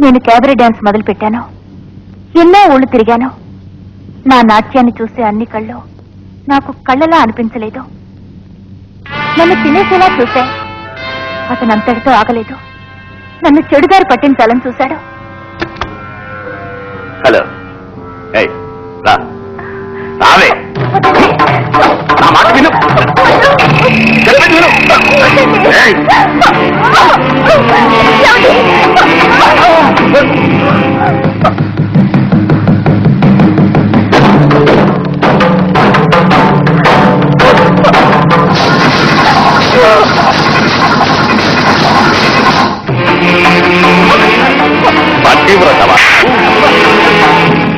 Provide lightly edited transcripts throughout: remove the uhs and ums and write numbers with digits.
నేను cabaret dance మొదలు పెట్టాను. ఎన్నో ఊళ్ళు తిరిగాను. నా నాట్యాన్ని చూసే అన్ని కళ్ళు నాకు కళ్ళలా అనిపించలేదు. నన్ను తినేసేలా చూసా. అతను అంతటితో ఆగలేదు. నన్ను చెడుదారి పట్టించాలని చూశాడు. హలో, రావే, నా మాట విను, చెప్పేది విను. పతివ్రతవా,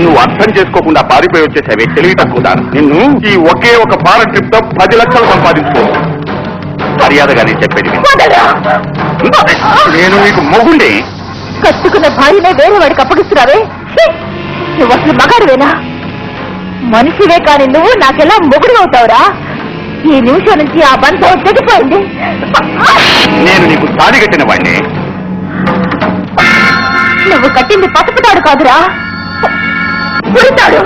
నువ్వు అర్థం చేసుకోకుండా పారిపోయి వచ్చేసావే తెలివి తక్కువదాను. నిన్ను ఈ ఒకే ఒక పార ట్రిప్ తో 10 లక్షలు సంపాదించుకో. మర్యాదగా నేను చెప్పేది నేను నీకు మొగుండి. కట్టుకున్న భార్యనే వేరే వాడికి అప్పగిస్తున్నావే. నువ్వు అసలు మగాడివేనా? మనిషివే కాని నువ్వు నాకెలా మొగుడు అవుతావురా? ఈ నిమిషం నుంచి ఆ బంధం తెగిపోయింది. నేను నీకు తాడి కట్టిన వాడిని. నువ్వు కట్టింది పసుపుతాడు కాదురా, పుడతాడు.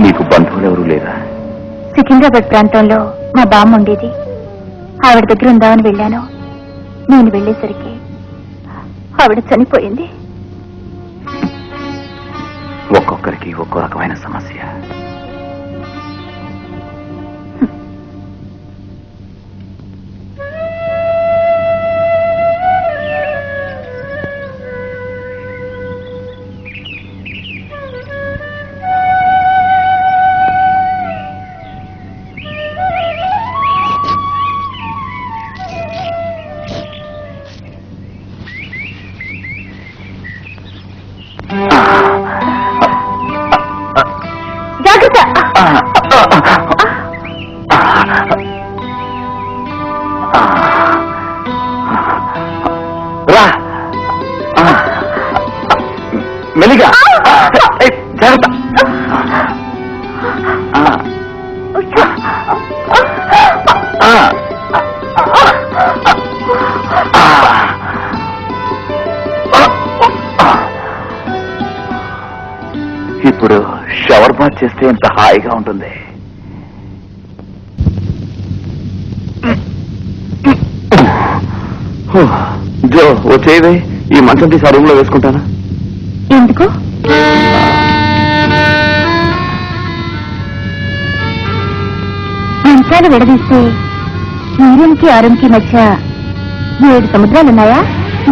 నీకు బంధువులు ఎవరు లేరా? సికింద్రాబాద్ ప్రాంతంలో మా బామ్మ ఉండేది. ఆవిడ దగ్గర ఉందామని వెళ్ళాను. నేను వెళ్ళేసరికి ఆవిడ చనిపోయింది. ఒక్కొక్కరికి ఒక్కో రకమైన సమస్య. మెలిగా జాగ్రత్త. ఇప్పుడు షవర్ బాత్ చేస్తే ఎంత హాయిగా ఉంటుంది. జో వచ్చేవే, ఈ మంచం తీసి ఆ రూమ్ లో వేసుకుంటానా? ఎందుకు? మంచాలు విడదీస్తే ఈ రూమ్కి ఆ రూమ్కి మధ్య 7 సముద్రాలున్నాయా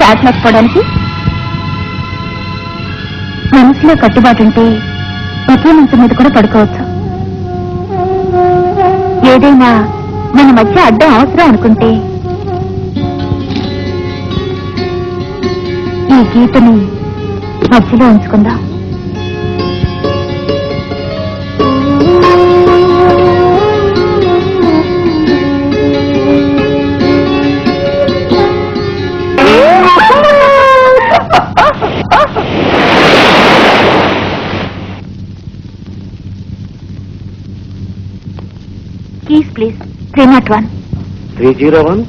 దాటలేకపోవడానికి? మనసులో కట్టుబాటుంటే ఒకే మంచం మీద కూడా పడుకోవచ్చు. ఏదైనా మన మధ్య అడ్డం అవసరం అనుకుంటే ఈ గీతని మధ్యలో ఉంచుకుందాం. Keys, please. 301. 301?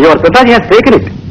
Your Pittaji has taken it.